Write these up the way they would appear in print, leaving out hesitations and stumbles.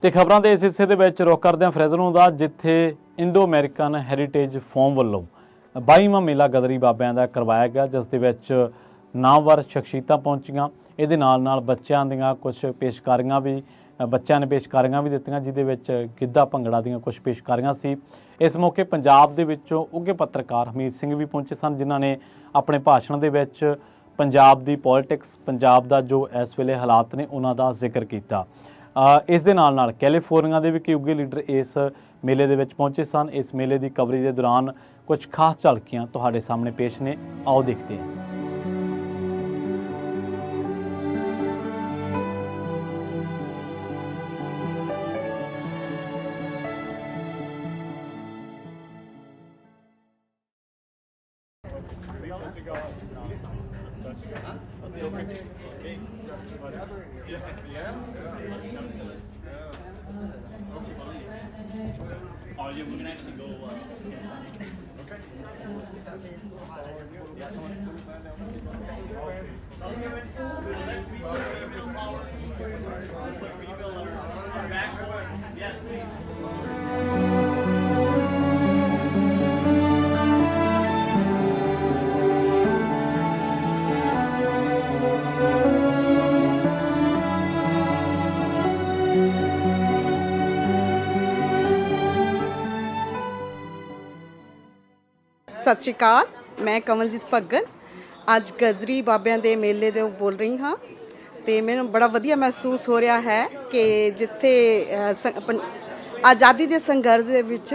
ਤੇ ਖਬਰਾਂ ਦੇ ਇਸ ਹਿੱਸੇ ਦੇ ਵਿੱਚ ਰੁੱਖ ਕਰਦੇ ਹਾਂ ਫਰੈਜ਼ਨੋ ਦਾ, ਜਿੱਥੇ ਇੰਡੋ ਅਮਰੀਕਨ ਹੈਰੀਟੇਜ ਫੋਰਮ ਵੱਲੋਂ 22ਵਾਂ ਮੇਲਾ ਗਦਰੀ ਬਾਬਿਆਂ ਦਾ ਕਰਵਾਇਆ ਗਿਆ, ਜਿਸ ਦੇ ਵਿੱਚ ਨਾਮਵਰ ਸ਼ਖਸੀਅਤਾਂ ਪਹੁੰਚੀਆਂ। ਇਹਦੇ ਨਾਲ ਬੱਚਿਆਂ ਦੀਆਂ ਕੁਝ ਪੇਸ਼ਕਾਰੀਆਂ ਵੀ ਬੱਚਿਆਂ ਨੇ ਪੇਸ਼ਕਾਰੀਆਂ ਵੀ ਦਿੱਤੀਆਂ, ਜਿਹਦੇ ਵਿੱਚ ਗਿੱਧਾ ਭੰਗੜਾ ਦੀਆਂ ਕੁਝ ਪੇਸ਼ਕਾਰੀਆਂ ਸੀ। ਇਸ ਮੌਕੇ ਪੰਜਾਬ ਦੇ ਵਿੱਚੋਂ ਉੱਘੇ ਪੱਤਰਕਾਰ ਹਮੀਤ ਸਿੰਘ ਵੀ ਪਹੁੰਚੇ ਸਨ, ਜਿਨ੍ਹਾਂ ਨੇ ਆਪਣੇ ਭਾਸ਼ਣ ਦੇ ਵਿੱਚ ਪੰਜਾਬ ਦੀ ਪੋਲਿਟਿਕਸ, ਪੰਜਾਬ ਦਾ ਜੋ ਇਸ ਵੇਲੇ ਹਾਲਾਤ ਨੇ ਉਹਨਾਂ ਦਾ ਜ਼ਿਕਰ ਕੀਤਾ। ਇਸ ਦੇ ਨਾਲ ਕੈਲੀਫੋਰਨੀਆ ਦੇ ਵੀ ਕਈ ਉੱਘੇ ਲੀਡਰ ਇਸ ਮੇਲੇ ਦੇ ਵਿੱਚ ਪਹੁੰਚੇ ਸਨ। ਇਸ ਮੇਲੇ ਦੀ ਕਵਰੇਜ ਦੇ ਦੌਰਾਨ ਕੁਝ ਖਾਸ ਝਲਕੀਆਂ ਤੁਹਾਡੇ ਸਾਹਮਣੇ ਪੇਸ਼ ਨੇ, ਆਓ ਦੇਖਦੇ ਹਾਂ। Or we can actually go. Okay. Yes, please. सत श्री अकाल, मैं कमलजीत भगत अज गदरी बाबिਆਂ ਦੇ ਮੇਲੇ ਦੇ बोल रही हाँ। तो मैंने बड़ा वधिया महसूस हो रहा है कि जिथे आज़ादी के संघर्ष ਦੇ ਵਿੱਚ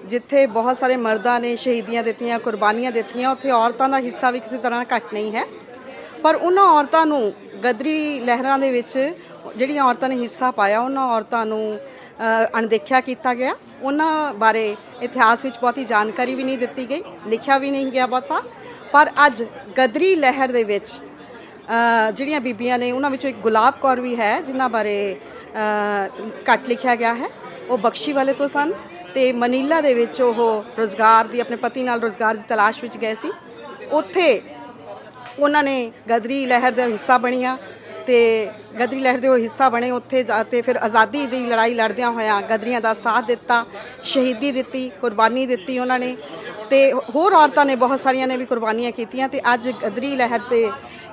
जिथे बहुत सारे मर्दा ने शहीदियाँ दित्तियां, कुर्बानियाँ दित्तियां, उत्थे औरतों का हिस्सा भी किसी तरह घट नहीं है। पर उन्होंने औरतों को गदरी लहरां दे विच जिहड़ियां औरतों ने हिस्सा पाया, उन्होंने औरतों को अणदेखिया किया गया। उन्होंने बारे इतिहास में बहुती जानकारी भी नहीं दी गई, लिखा भी नहीं गया बहुता। पर अज गदरी लहर दे विच जिहड़ियां बीबियां ने उन्हां विचों एक गुलाब कौर भी है, जिन्हां बारे घट लिखा गया है। वो बख्शी वाले तो सन ते मनीला दे विच ओह रोज़गार दी अपने पति नाल रोज़गार की तलाश विच गए सी। उत्थे उन्होंने गदरी लहर का हिस्सा बनिया ते गदरी लहर के हिस्सा बने। उत्थे जाते फिर आज़ादी की लड़ाई लड़द्या होया गदरियां का साथ दिता, शहीदी दी, कुर्बानी दी उन्होंने। तो होर औरतों ने बहुत सारिया ने भी कुर्बानियाँ कीतियां। ते अज गदरी लहर के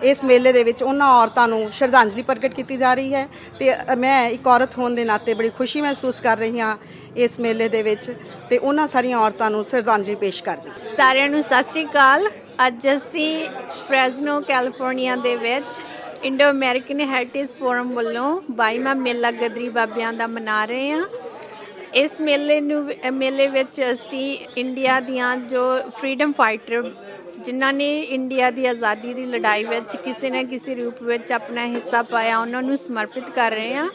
इस मेले दे विच उन्हां औरतों को श्रद्धांजलि प्रगट की जा रही है। तो मैं एक औरत होने के नाते बड़ी खुशी महसूस कर रही हाँ इस मेले दे विच, ते उन्हां सारिया औरतों को श्रद्धांजलि पेश करदी। सारिਆਂ ਨੂੰ सत श्री अकाल। अज असी फ्रेज़नो कैलीफोर्निया दे विच इंडो अमेरिकन हैरीटेज फोरम वालों 22वां मेला गदरी बाबिਆਂ ਦਾ मना रहे हैं। इस मेले विच असी इंडिया दियां जो फ्रीडम फाइटर जिन्हां ने इंडिया की आज़ादी की लड़ाई विच किसी न किसी रूप विच अपना हिस्सा पाया, उन्होंने समर्पित कर रहे हैं।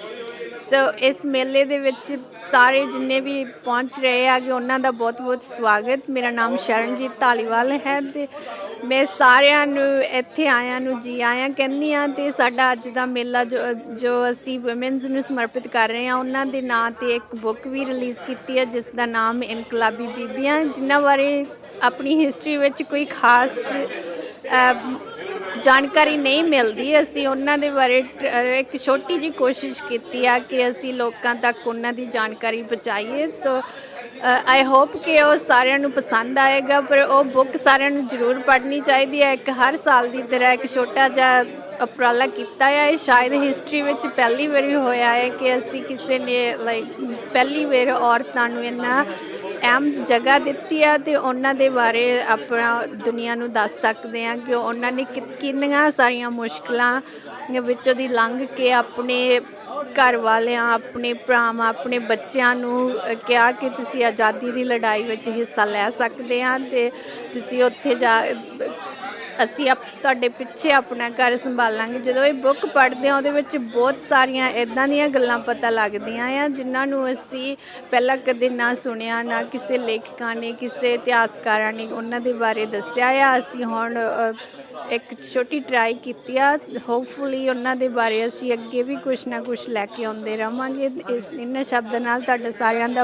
सो इस मेले दे विच सारे जिन्ने भी पहुँच रहे हैं उन्हों का बहुत बहुत स्वागत। मेरा नाम शरणजीत धालीवाल है ते मैं सारिਆਂ ਨੂੰ ਇੱਥੇ ਆਇਆਂ ਨੂੰ जी आया ਕਹਿੰਦੀ ਹਾਂ। ਤੇ ਸਾਡਾ ਅੱਜ ਦਾ ਮੇਲਾ जो ਅਸੀਂ ਵੂਮਨਸ ਨੂੰ ਸਮਰਪਿਤ ਕਰ ਰਹੇ ਹਾਂ, ਉਹਨਾਂ ਦੇ ਨਾਂ ਤੇ ਇੱਕ ਬੁੱਕ ਵੀ ਰਿਲੀਜ਼ ਕੀਤੀ ਹੈ ਜਿਸ ਦਾ ਨਾਮ ਇਨਕਲਾਬੀ ਬੀਬੀਆਂ, ਜਿਨ੍ਹਾਂ ਬਾਰੇ ਆਪਣੀ ਹਿਸਟਰੀ ਵਿੱਚ ਕੋਈ ਖਾਸ जानकारी नहीं मिलती। असी उन्होंने बारे एक छोटी जी कोशिश की कि असी लोगों तक उन्होंने जानकारी पहुँचाइए। सो आई होप कि वो सारिਆਂ पसंद आएगा। पर वो बुक सारिਆਂ जरूर पढ़नी चाहिए है। एक हर साल की तरह एक छोटा जहा उपराला किया है। शायद हिस्टरी में पहली बारी होया है कि असी किसी ने पहली बार औरतों को इन्ना अहम जगह दी है। तो उन्होंने बारे अपना दुनिया को दस सकते हैं कि उन्होंने कितनियां सारिया मुश्किलों विचों दी लंघ के अपने घर वालियां, अपने भरावां, अपने बच्चों को कहा कि तुसी आज़ादी की लड़ाई में हिस्सा लै सकते हैं। तो तुसी उत्थे जा असी तुहाडे पिछे अपना घर संभालांगे। जो ये बुक पढ़ते हैं वो बहुत सारिया इदां दीयां गल्लां पता लगदियां हैं जिन्होंने असी पहला कदे ना सुनिया, ना किसी लेखिका ने, किसी इतिहासकारा ने उन्होंने बारे दस्या है। असी हुण एक छोटी ट्राई की, होपफुली उन्होंने बारे असी अगे भी कुछ ना कुछ लैके आउंदे रहांगे। इन्हां शब्दां नाल तुहाडा सारिआं दा